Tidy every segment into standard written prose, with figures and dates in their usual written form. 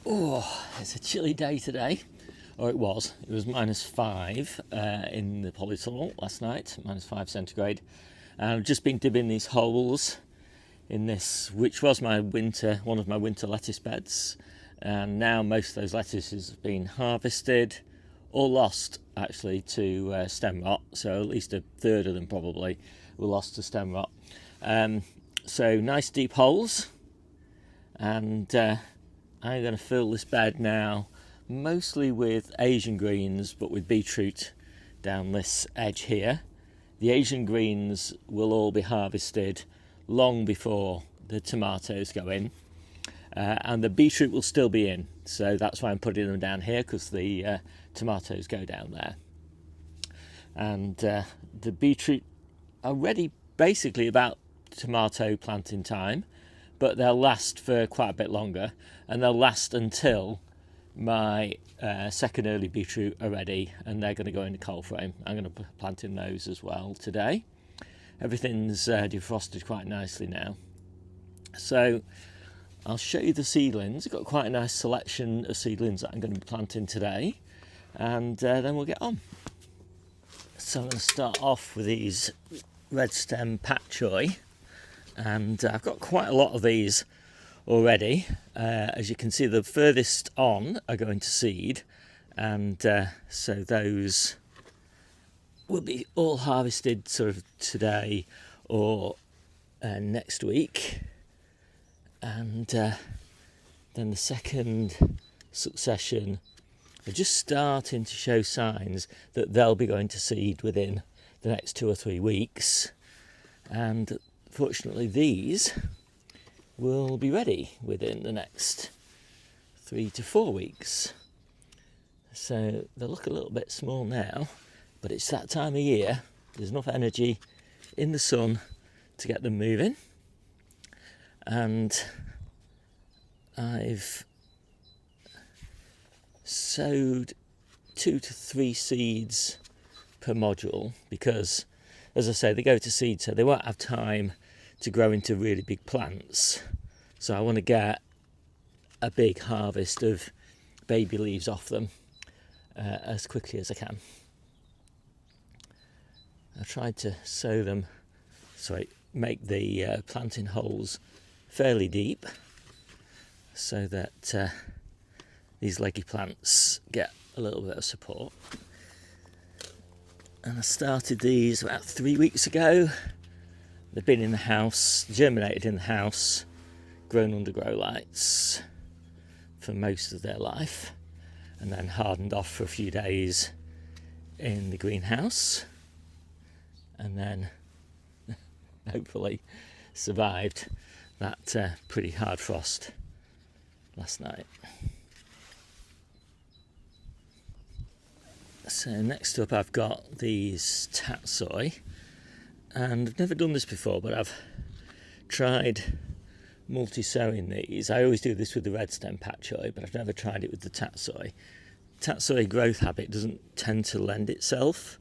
Oh, it's a chilly day today. Or it was. It was -5 in the Polytunnel last night, -5 centigrade. And I've just been dibbing these holes in this, which was one of my winter lettuce beds. And now most of those lettuces have been harvested or lost actually to stem rot. So at least a third of them probably were lost to stem rot. So nice deep holes. And I'm going to fill this bed now mostly with Asian greens, but with beetroot down this edge here. The Asian greens will all be harvested long before the tomatoes go in, and the beetroot will still be in, so that's why I'm putting them down here, because the tomatoes go down there. And the beetroot are ready basically about tomato planting time, but they'll last for quite a bit longer, and they'll last until my second early beetroot are ready, and they're going to go in the cold frame. I'm going to plant in those as well today. Everything's defrosted quite nicely now. So I'll show you the seedlings. I've got quite a nice selection of seedlings that I'm going to be planting today, and then we'll get on. So I'm going to start off with these red stem choi. And I've got quite a lot of these already. As you can see, the furthest on are going to seed, and so those will be all harvested sort of today or next week. And then the second succession are just starting to show signs that they'll be going to seed within the next 2 or 3 weeks. And fortunately, these will be ready within the next 3 to 4 weeks. So they look a little bit small now, but it's that time of year. There's enough energy in the sun to get them moving. And I've sowed 2 to 3 seeds per module because, as I say, they go to seed, so they won't have time to grow into really big plants. So I want to get a big harvest of baby leaves off them as quickly as I can. I tried to make the planting holes fairly deep so that these leggy plants get a little bit of support. And I started these about 3 weeks ago. They've been in the house, germinated in the house, grown under grow lights for most of their life, and then hardened off for a few days in the greenhouse, and then hopefully survived that pretty hard frost last night. So next up I've got these tatsoi, and I've never done this before, but I've tried multi-sowing these. I always do this with the red stem choi, but I've never tried it with the tatsoi. Tatsoi growth habit doesn't tend to lend itself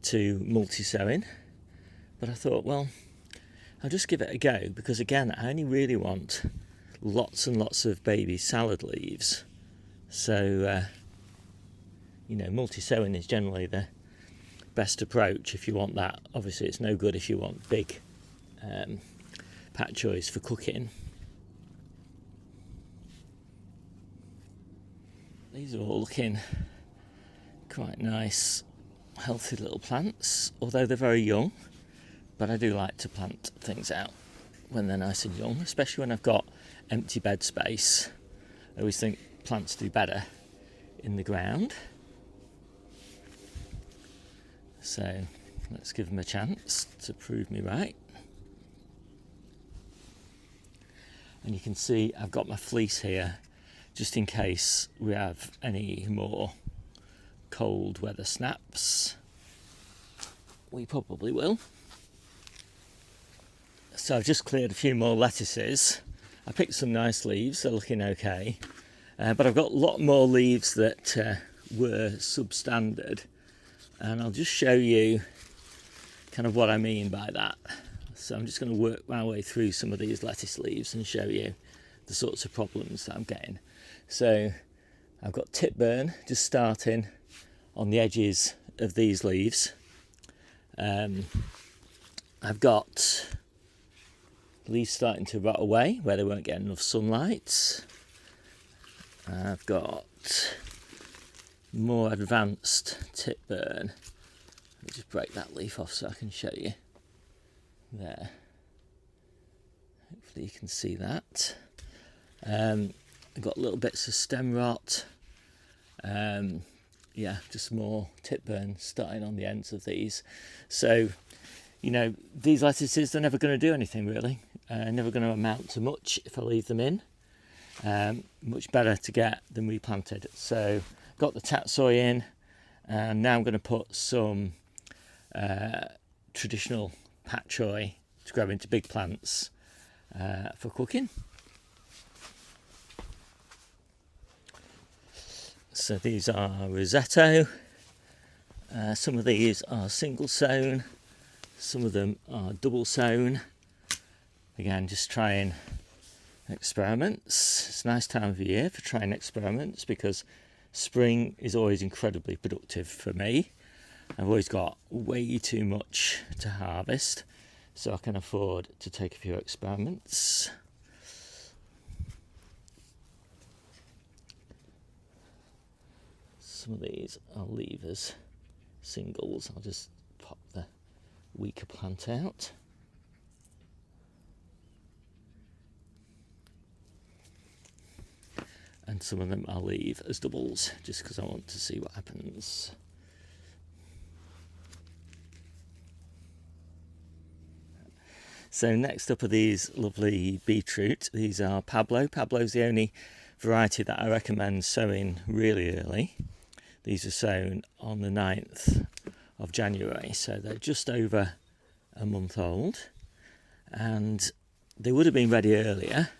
to multi-sowing, but I thought, well, I'll just give it a go, because again, I only really want lots and lots of baby salad leaves. So multi-sowing is generally the best approach if you want that. Obviously it's no good if you want big chois for cooking. These are all looking quite nice, healthy little plants, although they're very young. But I do like to plant things out when they're nice and young, especially when I've got empty bed space. I always think plants do better in the ground. So let's give them a chance to prove me right. And you can see I've got my fleece here just in case we have any more cold weather snaps. We probably will. So I've just cleared a few more lettuces. I picked some nice leaves, they're looking okay. But I've got a lot more leaves that were substandard. And I'll just show you kind of what I mean by that. So I'm just going to work my way through some of these lettuce leaves and show you the sorts of problems that I'm getting. So I've got tip burn just starting on the edges of these leaves. I've got leaves starting to rot away where they won't get enough sunlight. I've got more advanced tip burn. Let me just break that leaf off so I can show you. There. Hopefully you can see that. I've got little bits of stem rot. Yeah, just more tip burn starting on the ends of these. So, you know, these lettuces, they're never going to do anything really. Never going to amount to much if I leave them in. Much better to get them replanted. So, got the tatsoi in, and now I'm going to put some traditional choi to grow into big plants for cooking. So these are Rosetto. Some of these are single sown, some of them are double sown. Again, just trying experiments. It's a nice time of year for trying experiments because spring is always incredibly productive for me. I've always got way too much to harvest, so I can afford to take a few experiments. Some of these I'll leave as singles. I'll just pop the weaker plant out. And some of them I'll leave as doubles just because I want to see what happens. So next up are these lovely beetroot. These are Pablo. Pablo's the only variety that I recommend sowing really early. These are sown on the 9th of January, so they're just over a month old. And they would have been ready earlier,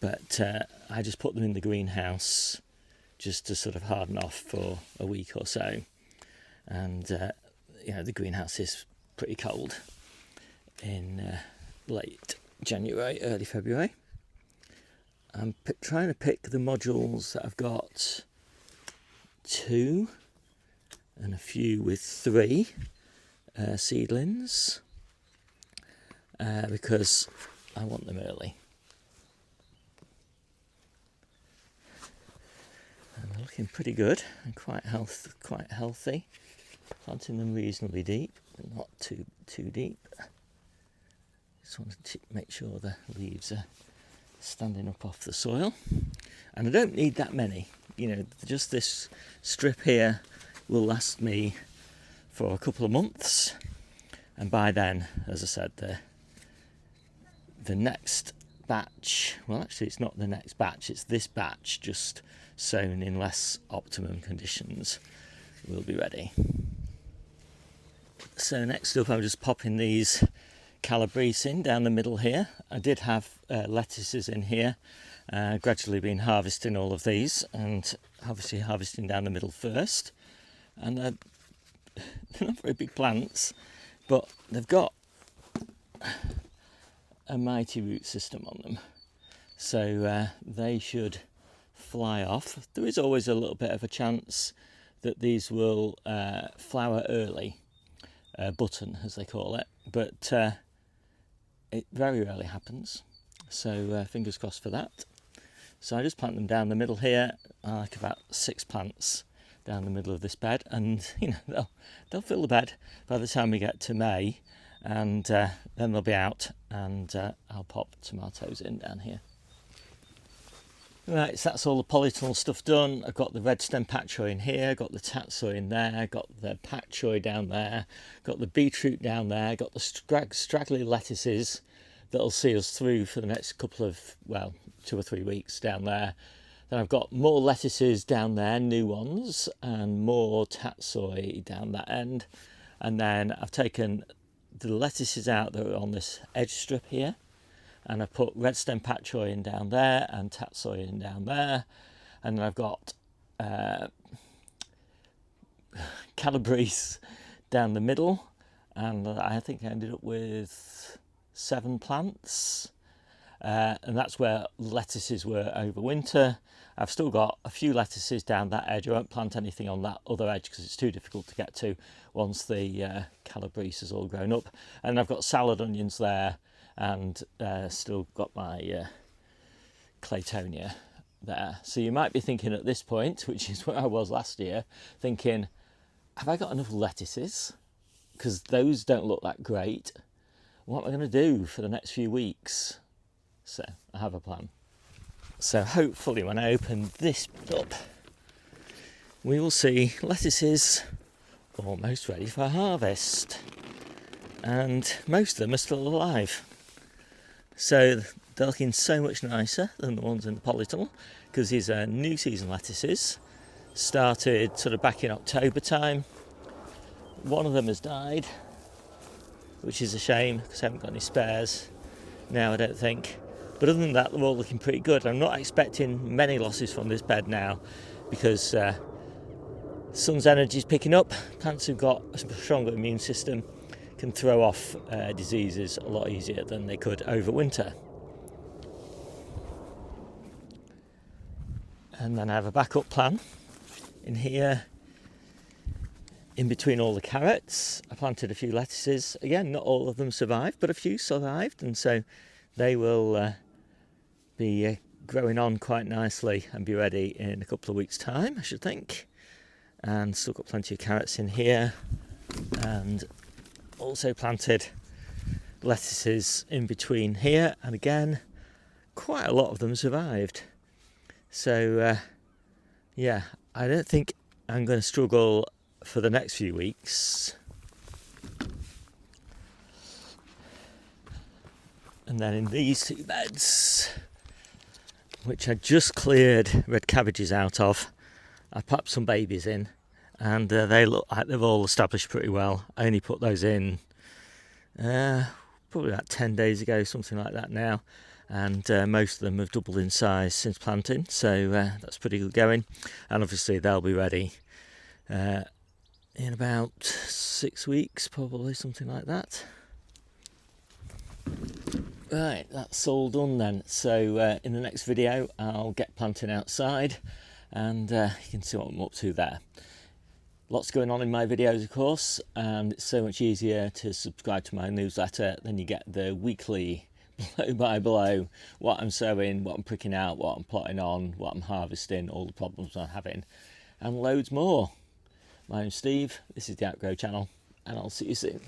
but I just put them in the greenhouse just to sort of harden off for a week or so. And, you know, the greenhouse is pretty cold in late January, early February. I'm trying to pick the modules that I've got 2 and a few with 3 seedlings because I want them early. And they're looking pretty good and quite healthy. Planting them reasonably deep, but not too deep. Just want to make sure the leaves are standing up off the soil. And I don't need that many. You know, just this strip here will last me for a couple of months. And by then, as I said, the next batch, well actually it's not the next batch, it's this batch just sown in less optimum conditions, will be ready. So next up I'm just popping these Calabrese in down the middle here. I did have lettuces in here, gradually been harvesting all of these and obviously harvesting down the middle first. And they're not very big plants, but they've got a mighty root system on them, so they should fly off. There is always a little bit of a chance that these will flower early, button as they call it, but it very rarely happens, so fingers crossed for that. So I just plant them down the middle here. I like about 6 plants down the middle of this bed, and you know they'll fill the bed by the time we get to May, and then they'll be out, and I'll pop tomatoes in down here. Right, so that's all the polytunnel stuff done. I've got the red stem pak choi in here, got the tatsoi in there, got the pak choi down there, got the beetroot down there, got the straggly lettuces that'll see us through for the next couple of, well, 2 or 3 weeks down there. Then I've got more lettuces down there, new ones, and more tatsoi down that end. And then I've taken the lettuces out that are on this edge strip here, and I've put red stem pak choi in down there and tatsoi in down there. And then I've got Calabrese down the middle, and I think I ended up with 7 plants. and that's where lettuces were over winter. I've still got a few lettuces down that edge. I won't plant anything on that other edge because it's too difficult to get to once the calabrese has all grown up. And I've got salad onions there, and still got my claytonia there. So you might be thinking at this point, which is where I was last year, thinking, have I got enough lettuces? Because those don't look that great. What am I going to do for the next few weeks? So I have a plan. So hopefully when I open this up, we will see lettuces almost ready for harvest. And most of them are still alive. So they're looking so much nicer than the ones in the polytunnel, because these are new season lettuces. Started sort of back in October time. One of them has died, which is a shame because I haven't got any spares now, I don't think. But other than that, they're all looking pretty good. I'm not expecting many losses from this bed now because sun's energy is picking up. Plants who've got a stronger immune system can throw off diseases a lot easier than they could over winter. And then I have a backup plan in here. In between all the carrots, I planted a few lettuces. Again, not all of them survived, but a few survived, and so they will be growing on quite nicely and be ready in a couple of weeks' time, I should think. And still got plenty of carrots in here, and also planted lettuces in between here, and again, quite a lot of them survived. So, yeah, I don't think I'm going to struggle for the next few weeks. And then in these two beds, which I just cleared red cabbages out of, I popped some babies in, and they look like they've all established pretty well. I only put those in probably about 10 days ago, something like that now, and most of them have doubled in size since planting, so that's pretty good going. And obviously they'll be ready in about 6 weeks, probably, something like that. Right, that's all done then. So in the next video I'll get planting outside, and you can see what I'm up to there. Lots going on in my videos, of course, and it's so much easier to subscribe to my newsletter. Then you get the weekly blow by blow, what I'm sowing, what I'm pricking out, what I'm plotting on, what I'm harvesting, all the problems I'm having, and loads more. My name's Steve, this is the Outgrow channel, and I'll see you soon.